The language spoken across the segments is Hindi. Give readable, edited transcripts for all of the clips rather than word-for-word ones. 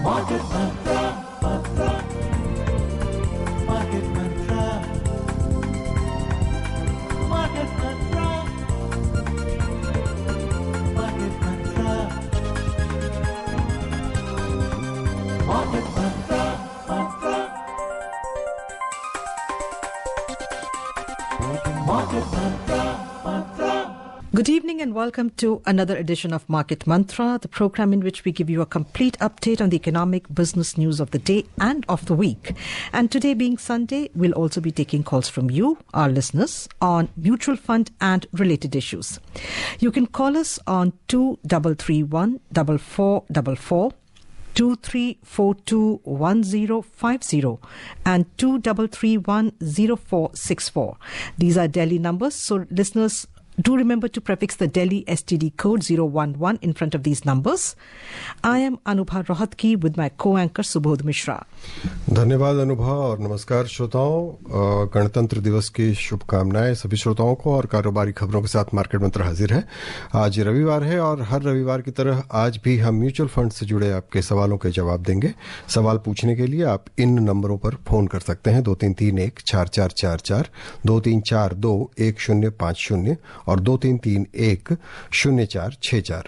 Market Mantra, Mantra, Market Mantra, Market Mantra, Market Mantra, Market Mantra, Mantra, Market Mantra, Mantra. Good evening and welcome to another edition of Market Mantra, the program in which we give you a complete update on the economic business news of the day and of the week. And today being Sunday, we'll also be taking calls from you, our listeners, on mutual fund and related issues. You can call us on 2331 4444, 23421050 and 23310464. These are Delhi numbers, so listeners, do remember to prefix the Delhi STD code 011 in front of these numbers. I am Anubha Rohatgi with my co-anchor Subodh Mishra. धन्यवाद अनुभव और नमस्कार श्रोताओं। गणतंत्र दिवस की शुभकामनाएं सभी श्रोताओं को और कारोबारी खबरों के साथ मार्केट मंत्र हाजिर है। आज रविवार है और हर रविवार की तरह आज भी हम म्यूचुअल फंड से जुड़े आपके सवालों के जवाब देंगे। सवाल पूछने के लिए आप इन नंबरों पर फोन कर सकते हैं 2331-4444, 2342-1050 और 2331-0464।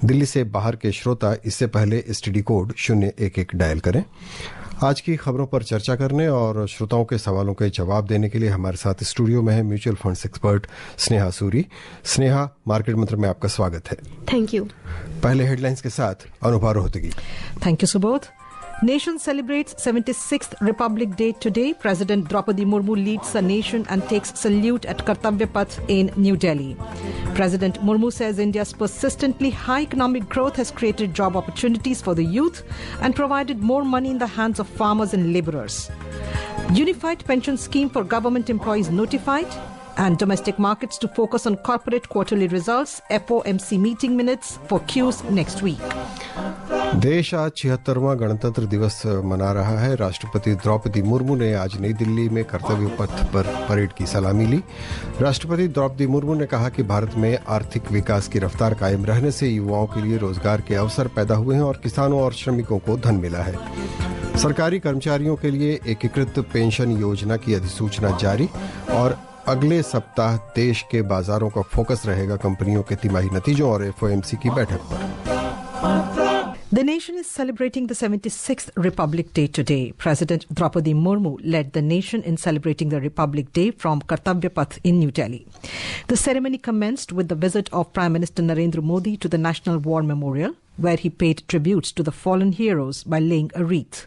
दिल्ली से बाहर के श्रोता इससे पहले एसटीडी कोड 011 डायल करें। आज की खबरों पर चर्चा करने और श्रोताओं के सवालों के जवाब देने के लिए हमारे साथ स्टूडियो में है mutual funds expert Sneha Suri. Sneha, market मंत्र में आपका स्वागत है। Thank you. पहले हेडलाइंस के साथ अनुभव Rohatgi. Thank you, Subodh. Nation celebrates 76th Republic Day today. President Draupadi Murmu leads the nation and takes salute at Kartavya Path in New Delhi. President Murmu says India's persistently high economic growth has created job opportunities for the youth and provided more money in the hands of farmers and laborers. Unified pension scheme for government employees notified. And domestic markets to focus on corporate quarterly results. FOMC meeting minutes for Qs next week. देश आज 76वां गणतंत्र दिवस मना रहा है। राष्ट्रपति द्रौपदी मुर्मू ने आज नई दिल्ली में कर्तव्य पथ पर परेड की सलामी ली। राष्ट्रपति द्रौपदी मुर्मू ने कहा कि भारत में आर्थिक विकास की रफ्तार कायम रहने से युवाओं के लिए रोजगार के अवसर पैदा हुए हैं और किसानों और श्रमिकों को धन मिला है। सरकारी कर्मचारियों के लिए एकीकृत पेंशन योजना की अधिसूचना जारी और अगले सप्ताह देश के बाजारों का फोकस रहेगा कंपनियों के तिमाही नतीजों और FOMC की बैठक पर। The nation is celebrating the 76th Republic Day today. President Draupadi Murmu led the nation in celebrating the Republic Day from Kartavya Path in New Delhi. The ceremony commenced with the visit of Prime Minister Narendra Modi to the National War Memorial, where he paid tributes to the fallen heroes by laying a wreath.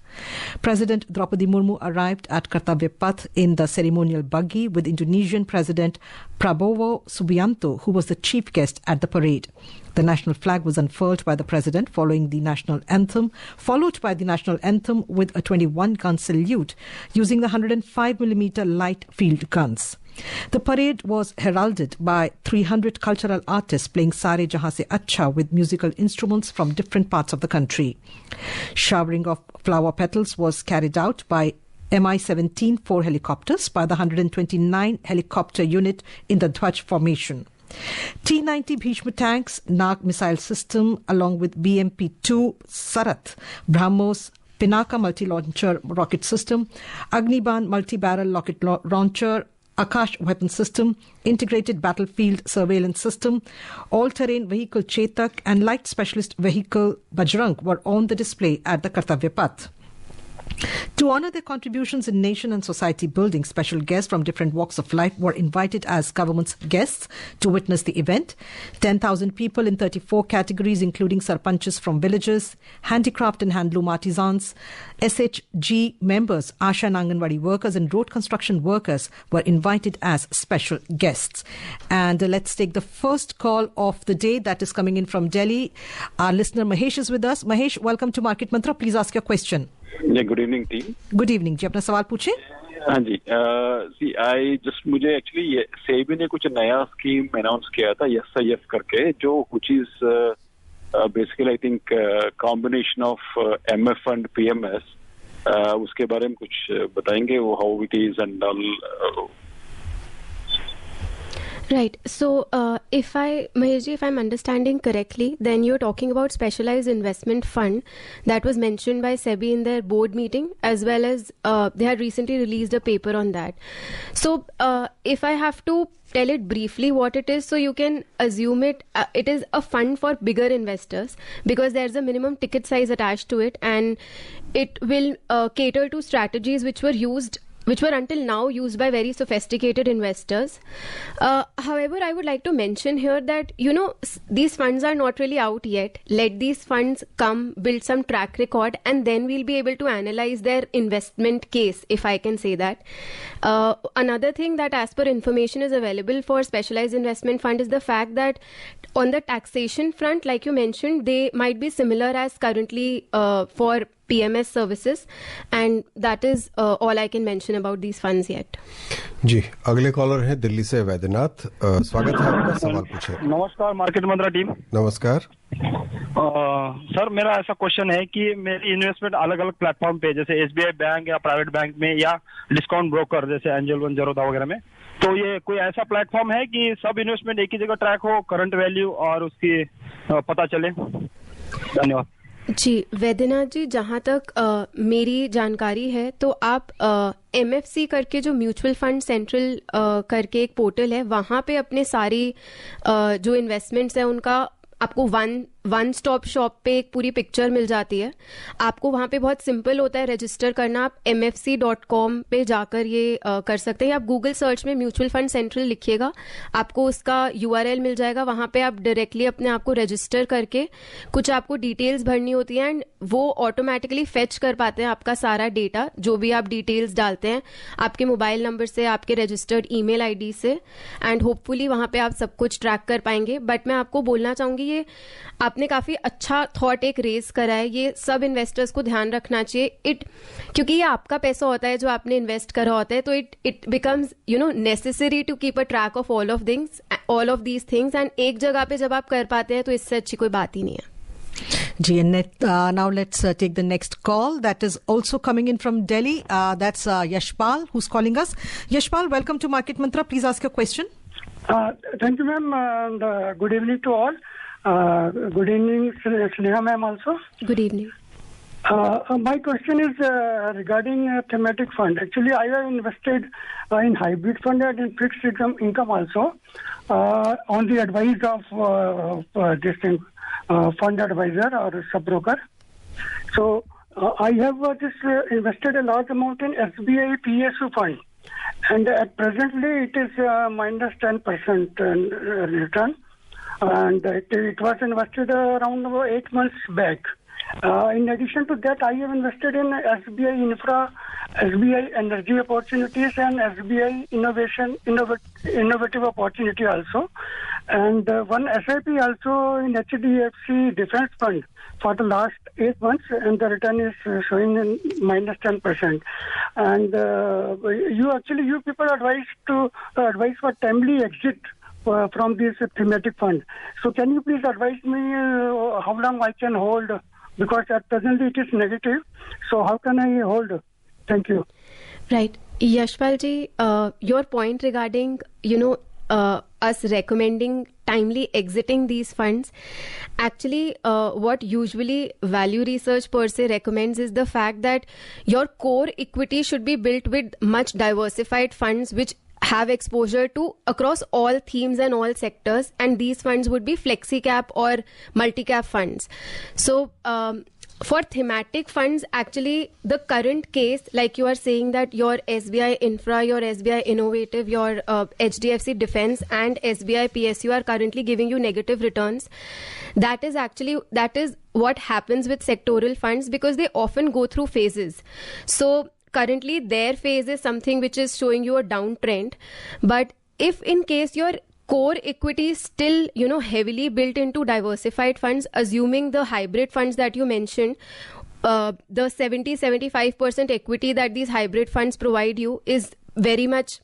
President Draupadi Murmu arrived at Kartavya Path in the ceremonial buggy with Indonesian President Prabowo Subianto, who was the chief guest at the parade. The national flag was unfurled by the president followed by the national anthem with a 21-gun salute using the 105mm light field guns. The parade was heralded by 300 cultural artists playing Sare Jahan Se Acha with musical instruments from different parts of the country. Showering of flower petals was carried out by Mi-17 4 helicopters by the 129 helicopter unit in the Dhwaj formation. T-90 Bhishma tanks, Nag missile system along with BMP-2 Sarath, BrahMos Pinaka multi-launcher rocket system, Agniban multi-barrel rocket launcher, Akash weapon system, integrated battlefield surveillance system, all-terrain vehicle Chetak and light specialist vehicle Bajrang were on the display at the Kartavya Path. To honor their contributions in nation and society building, special guests from different walks of life were invited as government's guests to witness the event. 10,000 people in 34 categories, including sarpanches from villages, handicraft and handloom artisans, SHG members, Asha and Anganwadi workers and road construction workers were invited as special guests. And let's take the first call of the day that is coming in from Delhi. Our listener Mahesh is with us. Mahesh, welcome to Market Mantra. Please ask your question. Good evening team. Good evening जी, अपना सवाल पूछे। हाँ जी, मुझे एक्चुअली सेबी ने कुछ नया स्कीम अनाउंस किया था SIF करके, जो कुछ is basically I think combination of MF and PMS। उसके बारे में कुछ बताएंगे, वो how it is and all. Right. So, Maheshji, if I'm understanding correctly, then you're talking about specialized investment fund that was mentioned by SEBI in their board meeting, as well as they had recently released a paper on that. So, if I have to tell it briefly what it is, so you can assume it is a fund for bigger investors because there's a minimum ticket size attached to it, and it will cater to strategies which were until now used by very sophisticated investors. However, I would like to mention here that, these funds are not really out yet. Let these funds come, build some track record, and then we'll be able to analyze their investment case, if I can say that. Another thing that, as per information is available for specialized investment fund, is the fact that on the taxation front, like you mentioned, they might be similar as currently for PMS services, and that is all I can mention about these funds yet. जी, अगले कॉलर हैं दिल्ली से वैद्यनाथ। स्वागत है आपका, सवाल पूछे। नमस्कार मार्केट मंत्रा टीम। नमस्कार। सर, मेरा ऐसा क्वेश्चन है कि मेरी इन्वेस्टमेंट अलग अलग प्लेटफॉर्म पे, जैसे एसबीआई बैंक या प्राइवेट बैंक में या डिस्काउंट ब्रोकर जैसे एंजल वन, जरोदा वगैरह में, तो ये कोई ऐसा प्लेटफॉर्म है कि सब इन्वेस्टमेंट एक ही जगह ट्रैक हो, करंट वैल्यू और उसकी पता चले? धन्यवाद। जी वैद्यनाथ जी, जहाँ तक मेरी जानकारी है तो आप MFC करके जो म्यूचुअल फंड सेंट्रल करके एक पोर्टल है, वहाँ पे अपने सारी जो इन्वेस्टमेंट्स है उनका आपको वन स्टॉप शॉप पे एक पूरी पिक्चर मिल जाती है। आपको वहाँ पे बहुत सिंपल होता है रजिस्टर करना। आप mfc.com पे जाकर ये कर सकते हैं। आप गूगल सर्च में म्यूचुअल फंड सेंट्रल लिखिएगा, आपको उसका URL मिल जाएगा। वहाँ पे आप डायरेक्टली अपने आप को रजिस्टर करके कुछ आपको डिटेल्स भरनी होती है, एंड वो ऑटोमेटिकली फेच कर पाते हैं आपका सारा डेटा, जो भी आप डिटेल्स डालते हैं आपके मोबाइल नंबर से, आपके रजिस्टर्ड ईमेल आईडी से, एंड होपफुली वहाँ पे आप सब कुछ ट्रैक कर पाएंगे। बट मैं आपको बोलना चाहूंगी, ये आपने काफी अच्छा थॉट एक रेज करा है। ये सब इन्वेस्टर्स को ध्यान रखना चाहिए। क्योंकि ये आपका पैसा होता है जो आपने इन्वेस्ट करा होता है, तो it becomes necessary to keep a track of all of these things, and एक जगह पे जब आप कर पाते हैं तो इससे अच्छी कोई बात ही नहीं है। Ji, now let's take the next call. That is also coming in from Delhi. That's Yashpal who's calling us. Yashpal, welcome to Market Mantra. Please ask your question. Thank you, ma'am, and good evening to all. Good evening, Sneha ma'am also. Good evening. My question is regarding thematic fund. Actually, I have invested in hybrid fund and in fixed income also on the advice of this thing, fund advisor or sub-broker. So I have invested a large amount in SBI PSU fund, and at presently it is minus 10% return, and it was invested around 8 months back. In addition to that, I have invested in SBI Infra, SBI Energy Opportunities, and SBI Innovative Opportunity also, and one SIP also in HDFC Defense Fund for the last 8 months, and the return is showing in minus 10%. And you people advise for timely exit from this thematic fund. So can you please advise me how long I can hold? Because at present it is negative. So how can I hold? Thank you. Right. Yashpal ji, your point regarding, us recommending timely exiting these funds, actually what usually value research per se recommends is the fact that your core equity should be built with much diversified funds which have exposure to across all themes and all sectors, and these funds would be flexi cap or multi cap funds. So for thematic funds, actually the current case, like you are saying that your SBI Infra, your SBI Innovative, your HDFC Defense and SBI PSU are currently giving you negative returns. That is what happens with sectoral funds, because they often go through phases. So currently their phase is something which is showing you a downtrend. But if in case your core equity is still, heavily built into diversified funds, assuming the hybrid funds that you mentioned, the 70-75% equity that these hybrid funds provide you is very much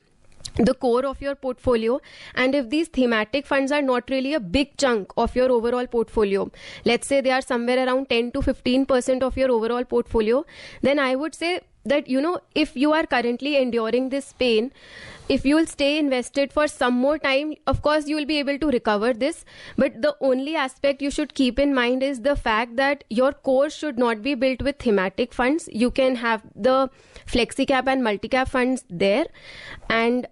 the core of your portfolio. And if these thematic funds are not really a big chunk of your overall portfolio, let's say they are somewhere around 10 to 15% of your overall portfolio, then I would say that, you know, if you are currently enduring this pain, if you will stay invested for some more time, of course you will be able to recover this. But the only aspect you should keep in mind is the fact that your course should not be built with thematic funds. You can have the flexi cap and multi cap funds there. And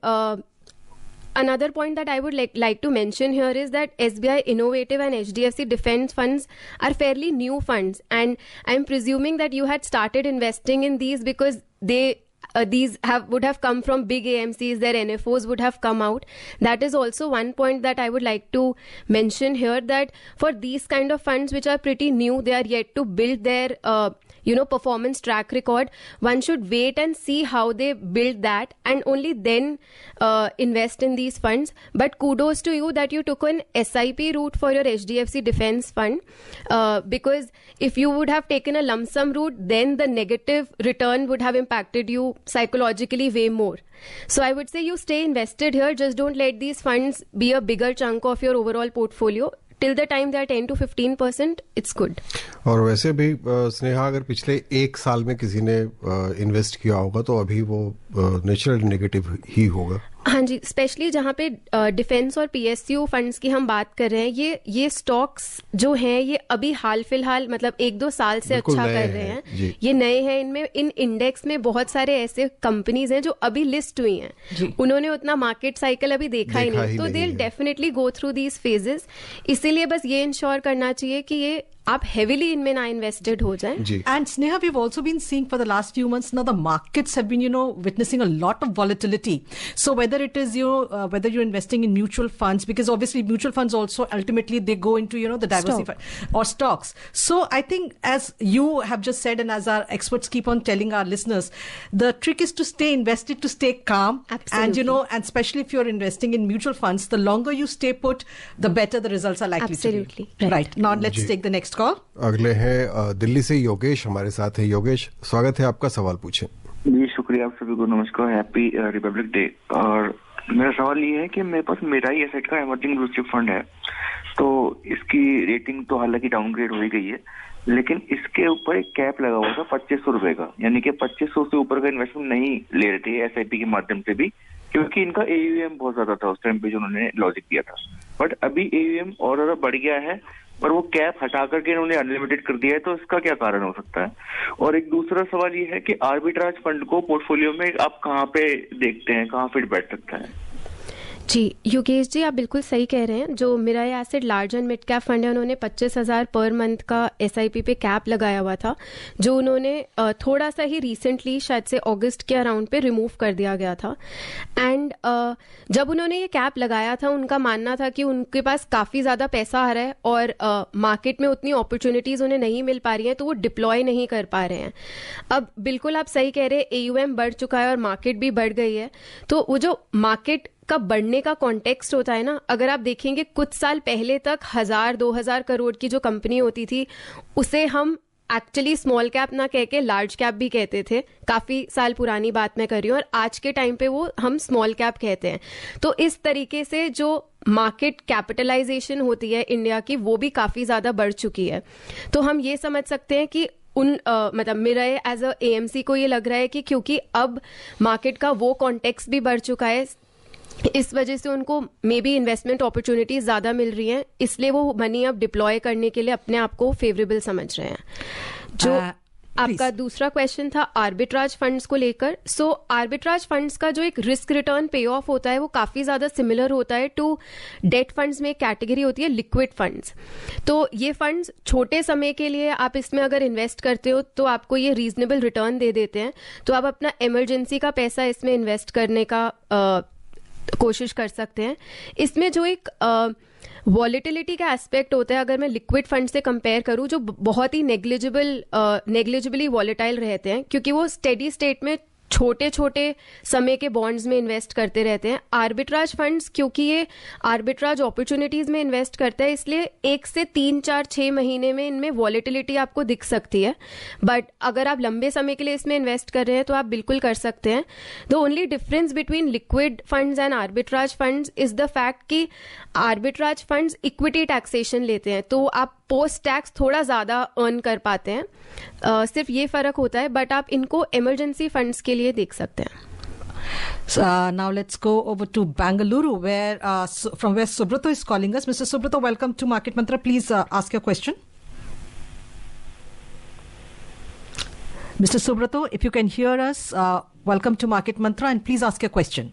another point that I would like to mention here is that SBI Innovative and HDFC Defence funds are fairly new funds, and I'm presuming that you had started investing in these because these would have come from big AMCs, their NFOs would have come out. That is also one point that I would like to mention here, that for these kind of funds which are pretty new, they are yet to build their performance track record. One should wait and see how they build that, and only then invest in these funds. But kudos to you that you took an SIP route for your HDFC Defence fund, because if you would have taken a lump sum route, then the negative return would have impacted you psychologically way more. So I would say you stay invested here. Just don't let these funds be a bigger chunk of your overall portfolio. Till the time they are 10 to 15%, it's good. और वैसे भी स्नेहा, अगर पिछले एक साल में किसी ने इन्वेस्ट किया होगा तो अभी वो नेचुरल नेगेटिव ही होगा. हाँ जी, स्पेशली जहाँ पे डिफेंस और PSU फंड्स की हम बात कर रहे हैं, ये स्टॉक्स जो हैं ये अभी हाल फिलहाल मतलब 1-2 साल से अच्छा कर रहे हैं. ये नए हैं. इनमें इन इंडेक्स में बहुत सारे ऐसे कंपनीज हैं जो अभी लिस्ट हुई हैं. उन्होंने उतना मार्केट साइकिल अभी देखा ही नहीं, तो they will definitely go through these phases. इसीलिए बस ये इंश्योर करना चाहिए कि ये आप हेवीली इनमें ना इन्वेस्टेड हो जाएं. And Sneha, we've also been seeing for the last few months now the markets have been, witnessing a lot of volatility. So whether it is, whether you're investing in mutual funds, because obviously mutual funds also ultimately they go into, the diversified or stocks. So I think, as you have just said, and as our experts keep on telling our listeners, the trick is to stay invested, to stay calm. Absolutely. And, and especially if you're investing in mutual funds, the longer you stay put, the better the results are likely to be. Absolutely. Right. Now let's take the next call. अगले हैं दिल्ली से योगेश हमारे साथ है. योगेश, स्वागत है आपका, सवाल पूछें. जी शुक्रिया, आप सभी को नमस्कार, हैप्पी रिपब्लिक डे. और मेरा सवाल ये है कि मेरे पास मेरा ही एसेट का इमर्जिंग ब्लू चिप फंड है, तो इसकी रेटिंग तो हालांकि डाउनग्रेड हो ही गई है, लेकिन इसके ऊपर एक कैप लगा हुआ था 2500 रुपए का, यानी कि 2500 से ऊपर का इन्वेस्टमेंट नहीं ले रहे थे SIP के माध्यम से भी, क्योंकि इनका AUM बहुत ज्यादा था उस टाइम पे जो उन्होंने लॉजिक दिया था. बट अभी AUM और ज्यादा बढ़ गया है और वो कैप हटा करके इन्होंने अनलिमिटेड कर दिया है, तो इसका क्या कारण हो सकता है? और एक दूसरा सवाल ये है कि आर्बिट्राज फंड को पोर्टफोलियो में आप कहाँ पे देखते हैं, कहाँ फिट बैठ सकता है? जी योगेश जी, आप बिल्कुल सही कह रहे हैं. जो मेरा ये asset large and mid cap fund है, उन्होंने 25,000 पर मंथ का SIP पे कैप लगाया हुआ था, जो उन्होंने थोड़ा सा ही रिसेंटली शायद से अगस्त के अराउंड पे रिमूव कर दिया गया था. एंड जब उन्होंने ये कैप लगाया था, उनका मानना था कि उनके पास काफ़ी ज़्यादा पैसा आ रहा है और मार्केट में उतनी अपॉर्चुनिटीज़ उन्हें नहीं मिल पा रही हैं, तो वो डिप्लॉय नहीं कर पा रहे हैं. अब बिल्कुल आप सही कह रहे हैं, AUM बढ़ चुका है और मार्केट भी बढ़ गई है, तो वो जो मार्केट का बढ़ने का कॉन्टेक्स्ट होता है ना, अगर आप देखेंगे कुछ साल पहले तक 1000-2000 करोड़ की जो कंपनी होती थी, उसे हम एक्चुअली स्मॉल कैप ना कह के लार्ज कैप भी कहते थे. काफी साल पुरानी बात मैं कर रही हूँ, और आज के टाइम पे वो हम स्मॉल कैप कहते हैं. तो इस तरीके से जो मार्केट कैपिटलाइजेशन होती है इंडिया की, वो भी काफी ज्यादा बढ़ चुकी है. तो हम ये समझ सकते हैं कि मतलब मेरा एज अ AMC को ये लग रहा है कि क्योंकि अब मार्केट का वो कॉन्टेक्स्ट भी बढ़ चुका है, इस वजह से उनको मे बी इन्वेस्टमेंट अपॉर्चुनिटीज ज्यादा मिल रही हैं, इसलिए वो मनी अब डिप्लॉय करने के लिए अपने आप को फेवरेबल समझ रहे हैं. जो आपका दूसरा क्वेश्चन था आर्बिट्राज फंड्स को लेकर, सो आर्बिट्राज फंड्स का जो एक रिस्क रिटर्न पे ऑफ होता है वो काफी ज्यादा सिमिलर होता है टू डेट फंड्स में एक कैटेगरी होती है लिक्विड फंड्स. तो ये फंड्स छोटे समय के लिए आप इसमें अगर इन्वेस्ट करते हो तो आपको ये रीजनेबल रिटर्न दे देते हैं, तो आप अपना इमरजेंसी का पैसा इसमें इन्वेस्ट करने का कोशिश कर सकते हैं. इसमें जो एक वॉलेटिलिटी का एस्पेक्ट होता है, अगर मैं लिक्विड फंड से कंपेयर करूं, जो बहुत ही नेग्लिजिबली वॉलेटाइल रहते हैं, क्योंकि वो स्टेडी स्टेट में छोटे छोटे समय के बॉन्ड्स में इन्वेस्ट करते रहते हैं. आर्बिट्राज फंड्स क्योंकि ये आर्बिट्राज अपॉर्चुनिटीज में इन्वेस्ट करता है, इसलिए 1 से 3, 4, 6 महीने में इनमें वॉलेटिलिटी आपको दिख सकती है. बट अगर आप लंबे समय के लिए इसमें इन्वेस्ट कर रहे हैं तो आप बिल्कुल कर सकते हैं. The only difference between liquid funds and arbitrage funds is the fact कि आर्बिट्राज फंड्स इक्विटी टैक्सेशन लेते हैं, तो आप पोस्ट टैक्स थोड़ा ज्यादा अर्न कर पाते हैं. सिर्फ ये फर्क होता है, बट आप इनको इमरजेंसी फंड्स के लिए देख सकते हैं. Now let's go over to Bangalore, from where Subrato is calling us. Mr. Subrato, welcome to Market Mantra. Please ask your question. Mr. Subrato, if you can hear us, welcome to Market Mantra and please ask your question.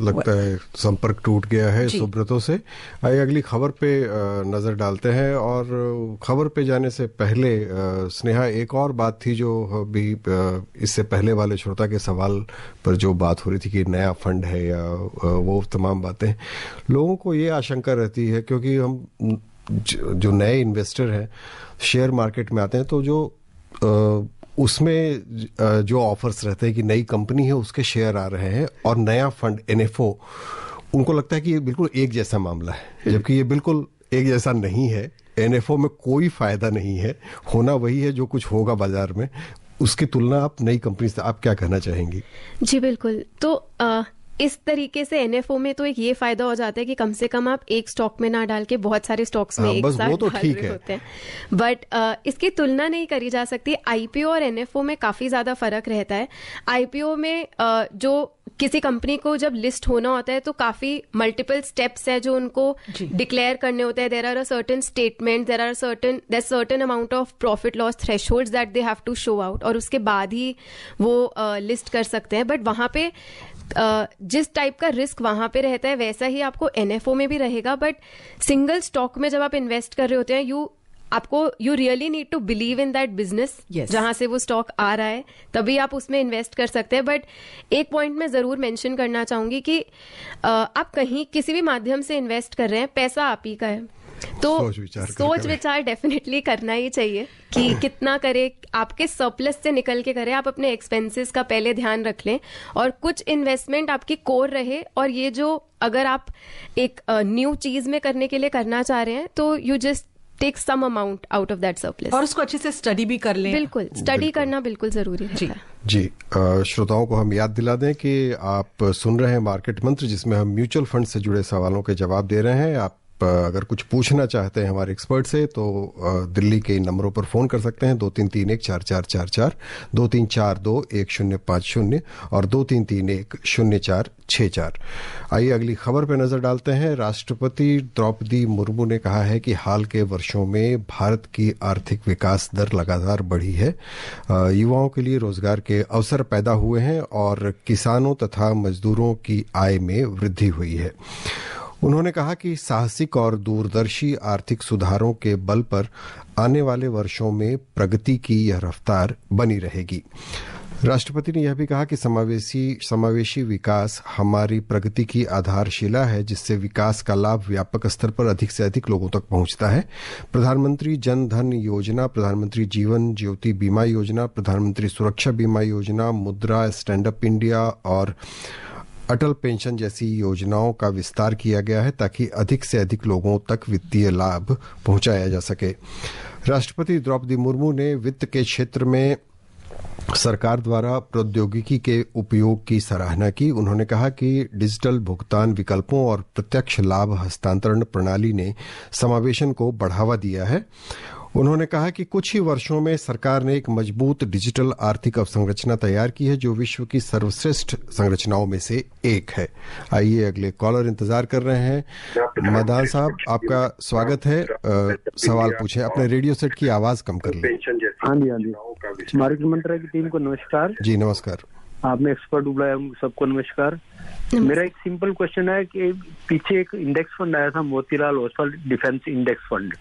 लगता है संपर्क टूट गया है सुब्रतो से. आइए अगली खबर पे नजर डालते हैं. और खबर पे जाने से पहले स्नेहा, एक और बात थी जो भी इससे पहले वाले श्रोता के सवाल पर जो बात हो रही थी कि नया फंड है या वो तमाम बातें, लोगों को ये आशंका रहती है क्योंकि हम जो नए इन्वेस्टर हैं शेयर मार्केट में आते हैं तो जो उसमें जो ऑफर्स रहते हैं कि नई कंपनी है उसके शेयर आ रहे हैं और नया फंड एनएफओ, उनको लगता है कि ये बिल्कुल एक जैसा मामला है, जबकि ये बिल्कुल एक जैसा नहीं है. एनएफओ में कोई फायदा नहीं है, होना वही है जो कुछ होगा बाजार में. उसकी तुलना आप नई कंपनी से आप क्या कहना चाहेंगी? जी बिल्कुल. तो इस तरीके से एनएफओ में तो एक ये फायदा हो जाता है कि कम से कम आप एक स्टॉक में ना डाल के बहुत सारे स्टॉक्स में एक साथ तो डाल रहे होते हैं. बट इसकी तुलना नहीं करी जा सकती. आईपीओ और एनएफओ में काफी ज्यादा फर्क रहता है. आईपीओ में जो किसी कंपनी को जब लिस्ट होना होता है तो काफी मल्टीपल स्टेप्स है जो उनको डिक्लेयर करने होते हैं. There are a certain statement, there are certain amount of profit loss thresholds that they have to show out, और उसके बाद ही वो लिस्ट कर सकते हैं. बट वहां पे जिस टाइप का रिस्क वहां पे रहता है वैसा ही आपको एनएफओ में भी रहेगा. बट सिंगल स्टॉक में जब आप इन्वेस्ट कर रहे होते हैं you really need to believe in that business जहां से वो स्टॉक आ रहा है, तभी आप उसमें इन्वेस्ट कर सकते हैं. बट एक पॉइंट मैं जरूर मेंशन करना चाहूंगी कि आप कहीं किसी भी माध्यम से इन्वेस्ट कर रहे हैं, पैसा आप ही का है, तो सोच विचार डेफिनेटली करना ही चाहिए कि कितना करे. आपके सरप्लस से निकल के करें, आप अपने एक्सपेंसेस का पहले ध्यान रख लें और कुछ इन्वेस्टमेंट आपकी कोर रहे. और ये जो अगर आप एक न्यू चीज में करने के लिए करना चाह रहे हैं तो you just take some amount out of that surplus, और उसको अच्छे से स्टडी भी कर लें. बिल्कुल, स्टडी करना बिल्कुल जरूरी है. जी श्रोताओं को हम याद दिला दें कि आप सुन रहे हैं मार्केट मंत्र, जिसमें हम म्यूचुअल फंड से जुड़े सवालों के जवाब दे रहे हैं. आप अगर कुछ पूछना चाहते हैं हमारे एक्सपर्ट से तो दिल्ली के इन नंबरों पर फोन कर सकते हैं 2331-4444, 2342-1050 और 2331-0464. आइए अगली खबर पर नजर डालते हैं. राष्ट्रपति द्रौपदी मुर्मू ने कहा है कि हाल के वर्षों में भारत की आर्थिक विकास दर लगातार बढ़ी है, युवाओं के लिए रोजगार के अवसर पैदा हुए हैं और किसानों तथा मजदूरों की आय में वृद्धि हुई है. उन्होंने कहा कि साहसिक और दूरदर्शी आर्थिक सुधारों के बल पर आने वाले वर्षों में प्रगति की यह रफ्तार बनी रहेगी. राष्ट्रपति ने यह भी कहा कि समावेशी विकास हमारी प्रगति की आधारशिला है, जिससे विकास का लाभ व्यापक स्तर पर अधिक से अधिक लोगों तक पहुंचता है. प्रधानमंत्री जन धन योजना, प्रधानमंत्री जीवन ज्योति बीमा योजना, प्रधानमंत्री सुरक्षा बीमा योजना, मुद्रा, स्टैंड अप इंडिया और अटल पेंशन जैसी योजनाओं का विस्तार किया गया है ताकि अधिक से अधिक लोगों तक वित्तीय लाभ पहुंचाया जा सके. राष्ट्रपति द्रौपदी मुर्मू ने वित्त के क्षेत्र में सरकार द्वारा प्रौद्योगिकी के उपयोग की सराहना की. उन्होंने कहा कि डिजिटल भुगतान विकल्पों और प्रत्यक्ष लाभ हस्तांतरण प्रणाली ने समावेशन को बढ़ावा दिया है. उन्होंने कहा कि कुछ ही वर्षों में सरकार ने एक मजबूत डिजिटल आर्थिक अवसंरचना तैयार की है जो विश्व की सर्वश्रेष्ठ संरचनाओं में से एक है. आइए अगले कॉलर इंतजार कर रहे हैं. मदान साहब, आपका स्वागत है. सवाल पूछें. अपने रेडियो सेट की आवाज कम कर लें. हाँ जी. मार्केट मंत्र की टीम को नमस्कार. जी नमस्कार. आपने एक्सपर्ट बुलाया, सबको नमस्कार. मेरा एक सिंपल क्वेश्चन है कि पीछे एक इंडेक्स फंड आया था, Motilal Oswal defence index fund,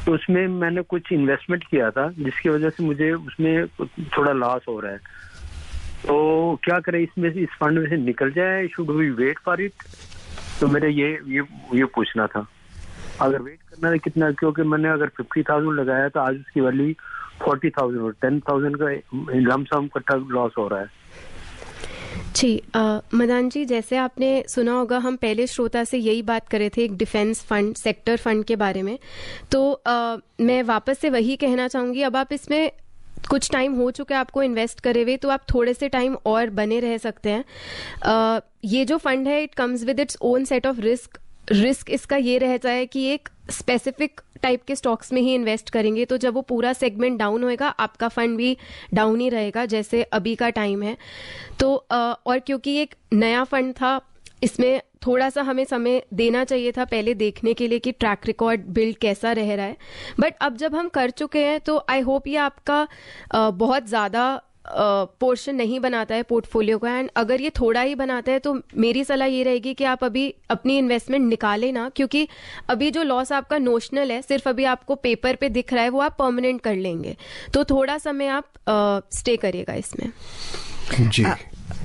तो उसमें मैंने कुछ इन्वेस्टमेंट किया था जिसकी वजह से मुझे उसमें थोड़ा लॉस हो रहा है. तो क्या करें, इसमें से इस फंड में से निकल जाए, should we wait for it? तो मेरे ये पूछना था. अगर वेट करना है कितना, क्योंकि मैंने अगर 50,000 लगाया तो आज उसकी वैल्यू 40,000 और 10,000 का लमसम इकट्ठा लॉस हो रहा है। जी मदान जी, जैसे आपने सुना होगा, हम पहले श्रोता से यही बात कर रहे थे एक डिफेंस फंड, सेक्टर फंड के बारे में। तो मैं वापस से वही कहना चाहूंगी, अब आप इसमें कुछ टाइम हो चुका है आपको इन्वेस्ट करे हुए, तो आप थोड़े से टाइम और बने रह सकते हैं। ये जो फंड है, it comes with its own set of risk इसका ये रहता है कि एक स्पेसिफिक टाइप के स्टॉक्स में ही इन्वेस्ट करेंगे, तो जब वो पूरा सेगमेंट डाउन होएगा आपका फंड भी डाउन ही रहेगा, जैसे अभी का टाइम है। तो और क्योंकि एक नया फंड था, इसमें थोड़ा सा हमें समय देना चाहिए था पहले देखने के लिए कि ट्रैक रिकॉर्ड बिल्ड कैसा रह रहा है। बट अब जब हम कर चुके हैं तो आई होप ये आपका बहुत ज़्यादा पोर्शन नहीं बनाता है पोर्टफोलियो का। एंड अगर ये थोड़ा ही बनाता है तो मेरी सलाह ये रहेगी कि आप अभी अपनी इन्वेस्टमेंट निकालें ना, क्योंकि अभी जो लॉस आपका नोशनल है, सिर्फ अभी आपको पेपर पे दिख रहा है, वो आप परमानेंट कर लेंगे। तो थोड़ा समय आप स्टे करिएगा इसमें। जी।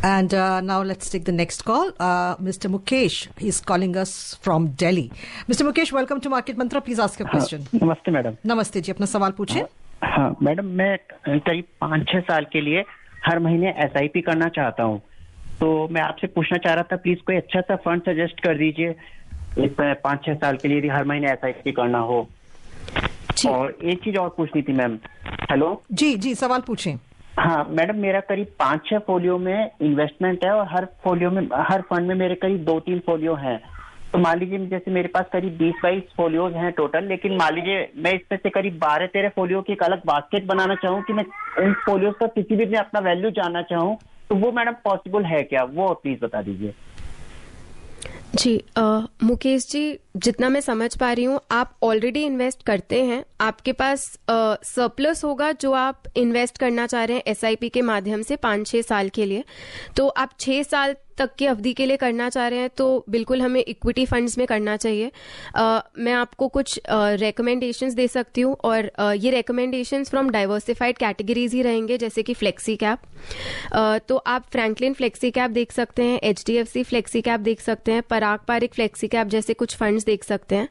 And now let's take the next call. Mr. Mukesh, he's calling us from Delhi. Mr. Mukesh, welcome to Market Mantra. Please ask your question. नमस्ते मैडम। नमस्ते जी, अपना सवाल पूछें। हाँ मैडम, मैं करीब 5-6 साल के लिए हर महीने SIP करना चाहता हूँ, तो मैं आपसे पूछना चाह रहा था, प्लीज कोई अच्छा सा फंड सजेस्ट कर दीजिए 5-6 साल के लिए यदि हर महीने SIP करना हो। और एक चीज और पूछनी थी मैम। हेलो जी जी, सवाल पूछें। हाँ मैडम, मेरा करीब 5-6 फोलियो में इन्वेस्टमेंट है और हर फंड में मेरे करीब 2-3 फोलियो हैं। तो मान लीजिए जैसे मेरे पास करीब 20-22 फोलियोज हैं टोटल, लेकिन मान लीजिए मैं इसमें से करीब 12-13 फोलियो की एक अलग बास्केट बनाना चाहूँ कि मैं इन फोलियोज का किसी भी में अपना वैल्यू जानना चाहूँ, तो वो मैडम पॉसिबल है क्या? वो प्लीज बता दीजिए। जी मुकेश जी, जितना मैं समझ पा रही हूँ आप ऑलरेडी इन्वेस्ट करते हैं, आपके पास सरप्लस होगा जो आप इन्वेस्ट करना चाह रहे हैं SIP के माध्यम से 5-6 साल के लिए। तो आप 6 साल तक की अवधि के लिए करना चाह रहे हैं तो बिल्कुल हमें इक्विटी फंड्स में करना चाहिए। मैं आपको कुछ रिकमेंडेशंस दे सकती हूँ, और ये रिकमेंडेशंस फ्रॉम डाइवर्सिफाइड कैटेगरीज ही रहेंगे, जैसे कि फ्लेक्सी कैप। तो आप फ्रैंकलिन फ्लेक्सी कैप देख सकते हैं, HDFC फ्लेक्सी कैप देख सकते हैं, पराग पारिक फ्लेक्सी कैप जैसे कुछ फंड्स देख सकते हैं।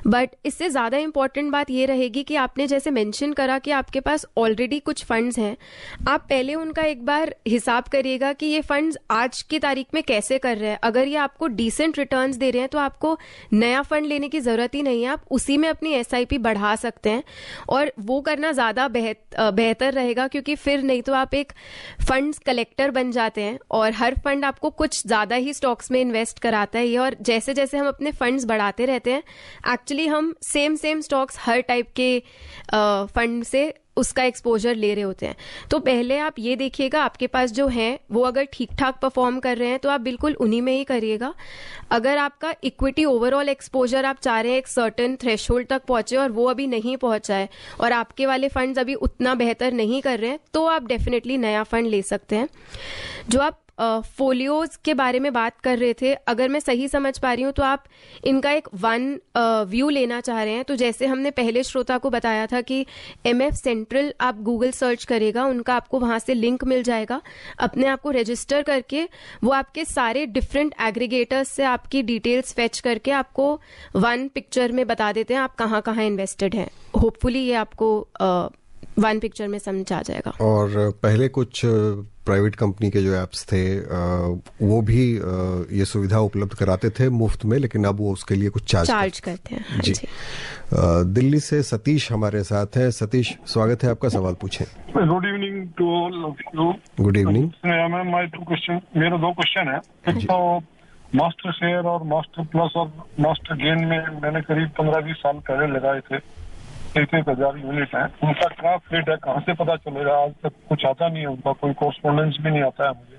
बट इससे ज्यादा इंपॉर्टेंट बात ये रहेगी कि आपने जैसे मेंशन करा कि आपके पास ऑलरेडी कुछ फंड्स हैं, आप पहले उनका एक बार हिसाब करिएगा कि ये फंड्स आज की तारीख में कैसे कर रहे हैं। अगर ये आपको डिसेंट रिटर्न्स दे रहे हैं तो आपको नया फंड लेने की जरूरत ही नहीं है, आप उसी में अपनी SIP बढ़ा सकते हैं, और वो करना ज्यादा बेहतर रहेगा, क्योंकि फिर नहीं तो आप एक फंड्स कलेक्टर बन जाते हैं और हर फंड आपको कुछ ज्यादा ही स्टॉक्स में इन्वेस्ट कराता है। और जैसे जैसे हम अपने फंड्स बढ़ाते रहते हैं, एक्चुअली हम सेम स्टॉक्स हर टाइप के फंड से उसका एक्सपोजर ले रहे होते हैं। तो पहले आप ये देखिएगा आपके पास जो है वो अगर ठीक ठाक परफॉर्म कर रहे हैं तो आप बिल्कुल उन्हीं में ही करिएगा। अगर आपका इक्विटी ओवरऑल एक्सपोजर आप चाह रहे हैं एक सर्टेन थ्रेशोल्ड तक पहुंचे और वो अभी नहीं पहुंचा है और आपके वाले फंड्स अभी उतना बेहतर नहीं कर रहे हैं, तो आप डेफिनेटली नया फंड ले सकते हैं। जो आप फोलियोज के बारे में बात कर रहे थे, अगर मैं सही समझ पा रही हूँ तो आप इनका एक व्यू लेना चाह रहे हैं। तो जैसे हमने पहले श्रोता को बताया था कि MF सेंट्रल आप गूगल सर्च करेगा, उनका आपको वहां से लिंक मिल जाएगा। अपने आप को रजिस्टर करके वो आपके सारे डिफरेंट एग्रीगेटर्स से आपकी डिटेल्स फेच करके आपको वन पिक्चर में बता देते हैं आप कहाँ कहाँ इन्वेस्टेड हैं। होपफुली ये आपको वन पिक्चर में समझ आ जाएगा। और पहले कुछ प्राइवेट कंपनी के जो एप्स थे वो भी ये सुविधा उपलब्ध कराते थे मुफ्त में, लेकिन अब वो उसके लिए कुछ चार्ज करते हैं। जी। दिल्ली से सतीश हमारे साथ हैं। सतीश, स्वागत है आपका, सवाल पूछें। Good evening to all of you. Good evening. मेरा 2 क्वेश्चन है। तो मास्टर शेयर और मास्टर प्लस और मास्टर गेन में मैंने करीब 15-20 साल पहले लगाए थे, 1,000 यूनिट है। उनका क्या रेट है, कहाँ से पता चलेगा? आज तक कुछ आता नहीं है, उनका कोई कॉरस्पॉन्डेंस भी नहीं आता है मुझे।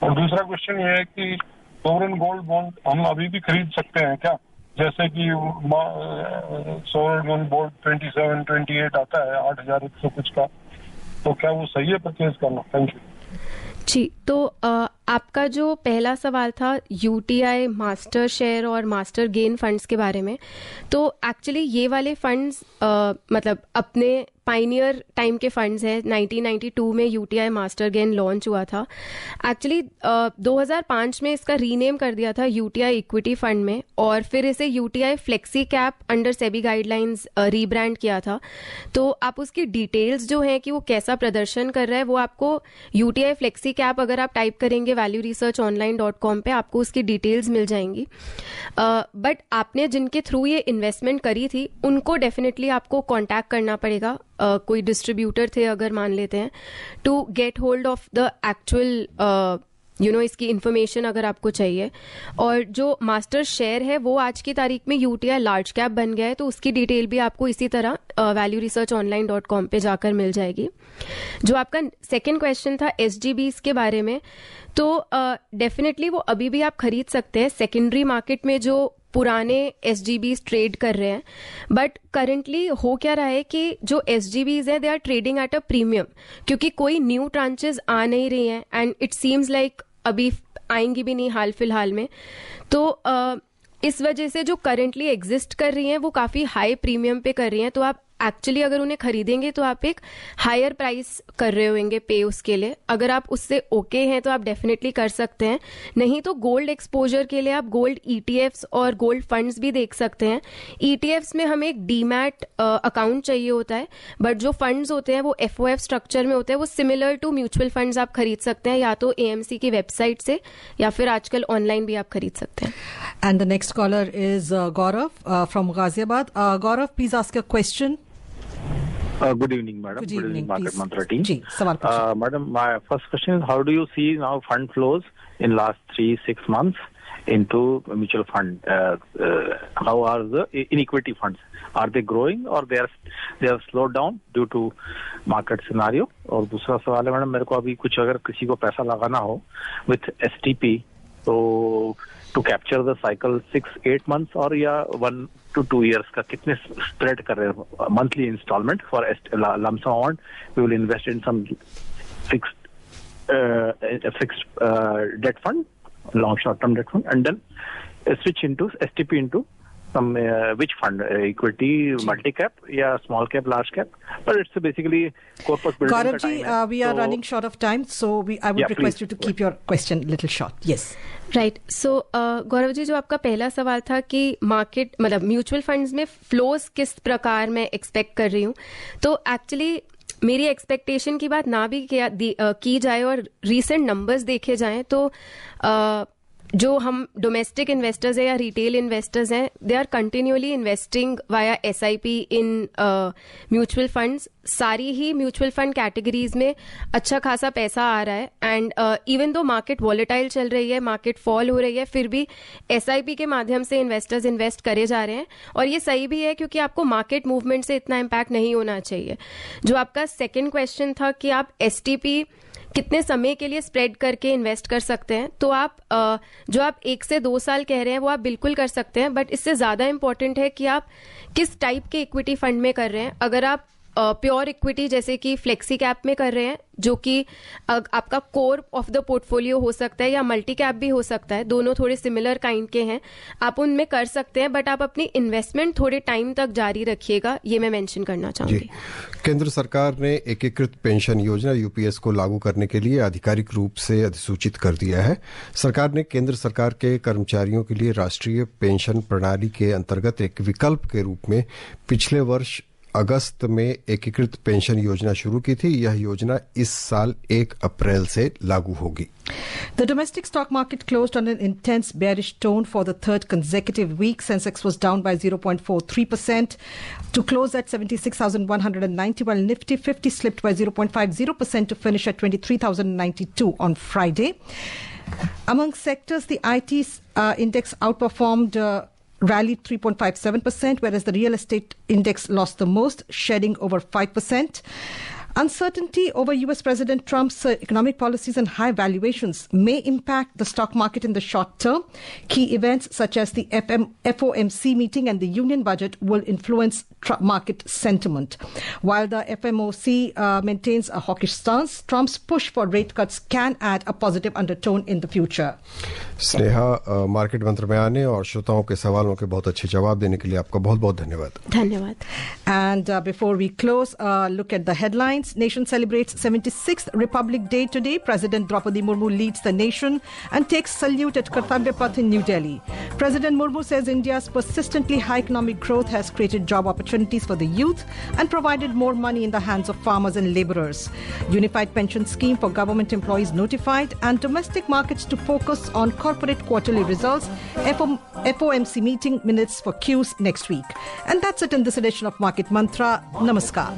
और दूसरा क्वेश्चन ये है कि सोवरेन गोल्ड बॉन्ड हम अभी भी खरीद सकते हैं क्या? जैसे कि सोवरेन गोल्ड 27-28 आता है 8,100 कुछ का, तो क्या वो सही है परचेज करना? थैंक यू जी। तो आपका जो पहला सवाल था UTI मास्टर शेयर और मास्टर गेन फंड्स के बारे में, तो एक्चुअली ये वाले फंड्स मतलब अपने पाइनियर टाइम के फंड्स हैं. 1992 में यूटीआई मास्टर गेन लॉन्च हुआ था. एक्चुअली 2005 में इसका रीनेम कर दिया था यूटीआई इक्विटी फंड में, और फिर इसे UTI flexi cap under SEBI guidelines rebrand किया था. तो आप उसकी डिटेल्स जो है कि वो कैसा प्रदर्शन कर रहा है, वो आपको यूटीआई फ्लेक्सी कैप अगर आप टाइप करेंगे valueresearchonline.com पे, आपको उसकी डिटेल्स मिल जाएंगी. बट आपने जिनके थ्रू ये इन्वेस्टमेंट करी थी उनको डेफिनेटली आपको कांटेक्ट करना पड़ेगा. कोई डिस्ट्रीब्यूटर थे अगर मान लेते हैं, to get hold of the actual इसकी इन्फॉर्मेशन अगर आपको चाहिए. और जो मास्टर शेयर है वो आज की तारीख में यूटीआई लार्ज कैप बन गया है, तो उसकी डिटेल भी आपको इसी तरह valueresearchonline.com पे जाकर मिल जाएगी. जो आपका सेकंड क्वेश्चन था एसजीबीज के बारे में, तो डेफिनेटली वो अभी भी आप खरीद सकते हैं सेकेंडरी मार्केट में जो पुराने एसजीबीज ट्रेड कर रहे हैं. बट करंटली हो क्या रहा है कि जो एसजीबीज है they are trading at a premium, क्योंकि कोई न्यू ट्रांचेस आ नहीं रही हैं एंड इट सीम्स लाइक अभी आएंगी भी नहीं हाल फिलहाल में. तो इस वजह से जो करंटली एग्जिस्ट कर रही हैं वो काफी हाई प्रीमियम पे कर रही हैं. तो आप एक्चुअली अगर उन्हें खरीदेंगे तो आप एक हायर प्राइस कर रहे होंगे पे उसके लिए. अगर आप उससे ओके हैं तो आप डेफिनेटली कर सकते हैं. नहीं तो गोल्ड एक्सपोजर के लिए आप गोल्ड ईटीएफ्स और गोल्ड फंड्स भी देख सकते हैं. ईटीएफ्स में हमें एक डीमैट अकाउंट चाहिए होता है, बट जो फंड्स होते हैं वो एफओएफ स्ट्रक्चर में होते हैं. वो सिमिलर टू म्यूचुअल फंड्स आप खरीद सकते हैं, या तो एएमसी की वेबसाइट से या फिर आजकल ऑनलाइन भी आप खरीद सकते हैं. And the next collar is Gaurav from Ghaziabad. Gaurav, please ask a question. Good evening, madam. Good evening, Market please. Mantra team. जी, सवाल पूछिए. Madam, my first question is, how do you see now fund flows in last 3-6 months into mutual fund? How are the inequity funds? Are they growing or they have slowed down due to market scenario? और दूसरा सवाल है मैडम, मेरे को अभी कुछ अगर किसी को पैसा लगाना हो with STP, तो to capture the cycle 6-8 months और या 1 to 2 years का कितने स्प्रेड कर रहे हैं monthly installment for lump sum amount? We will invest in some fixed debt fund, long short term debt fund, and then switch into STP into some which fund, equity, multi cap, yeah, small cap, large cap, but it's basically corpus building. Gaurav ji, we are running short of time, so I would request you to keep your question a little short. Yes. Right. So Gaurav ji, जो आपका पहला सवाल था कि मार्केट मतलब म्यूचुअल फंड्स में फ्लोज किस प्रकार मैं एक्सपेक्ट कर रही हूँ, तो एक्चुअली मेरी एक्सपेक्टेशन की बात ना भी की जाए और रीसेंट नंबर्स देखे जाएं तो जो हम डोमेस्टिक इन्वेस्टर्स हैं या रिटेल इन्वेस्टर्स हैं, they are continuously investing via SIP in mutual funds. सारी ही म्यूचुअल फंड कैटेगरीज में अच्छा खासा पैसा आ रहा है. And even though market volatile चल रही है, मार्केट फॉल हो रही है, फिर भी एसआईपी के माध्यम से इन्वेस्टर्स इन्वेस्ट करे जा रहे हैं. और ये सही भी है क्योंकि आपको मार्केट मूवमेंट से इतना इम्पैक्ट नहीं होना चाहिए. जो आपका सेकेंड क्वेश्चन था कि आप एसटीपी कितने समय के लिए स्प्रेड करके इन्वेस्ट कर सकते हैं, तो आप जो आप 1 से 2 साल कह रहे हैं वो आप बिल्कुल कर सकते हैं. बट इससे ज्यादा इंपॉर्टेंट है कि आप किस टाइप के इक्विटी फंड में कर रहे हैं. अगर आप प्योर इक्विटी जैसे कि फ्लेक्सी कैप में कर रहे हैं, जो कि आपका कोर ऑफ द पोर्टफोलियो हो सकता है, या मल्टी कैप भी हो सकता है, दोनों थोड़े सिमिलर काइंड के हैं, आप उनमें कर सकते हैं. बट आप अपनी इन्वेस्टमेंट थोड़े टाइम तक जारी रखिएगा, ये मैं मेंशन करना चाहूंगी. केंद्र सरकार ने एकीकृत पेंशन योजना यूपीएस को लागू करने के लिए आधिकारिक रूप से अधिसूचित कर दिया है. सरकार ने केंद्र सरकार के कर्मचारियों के लिए राष्ट्रीय पेंशन प्रणाली के अंतर्गत एक विकल्प के रूप में पिछले वर्ष अगस्त में एकीकृत पेंशन योजना शुरू की थी. यह योजना इस साल 1 अप्रैल से लागू होगी. The domestic stock market closed on an intense bearish tone for the third consecutive week. Sensex was down by 0.43% to close at 76,190, while Nifty 50 slipped by 0.50% to finish at 23,092 on Friday. Among sectors, the IT index outperformed rallied 3.57%, whereas the real estate index lost the most, shedding over 5%. Uncertainty over US President Trump's economic policies and high valuations may impact the stock market in the short term. Key events such as the FOMC meeting and the union budget will influence market sentiment. While the FOMC maintains a hawkish stance, Trump's push for rate cuts can add a positive undertone in the future. Sneha, market मंत्र में आने और श्रोताओं के सवालों के बहुत अच्छे जवाब देने के लिए आपका बहुत बहुत धन्यवाद. धन्यवाद. And before we close, look at the headlines. Nation celebrates 76th Republic Day today. President Draupadi Murmu leads the nation and takes salute at Kartavya Path in New Delhi. President Murmu says India's persistently high economic growth has created job opportunities for the youth and provided more money in the hands of farmers and laborers. Unified pension scheme for government employees notified, and domestic markets to focus on corporate quarterly results. FOMC meeting minutes for Qs next week. And that's it in this edition of Market Mantra. Namaskar.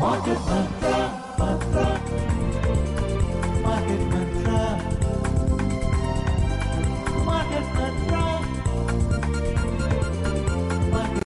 Market Mantra.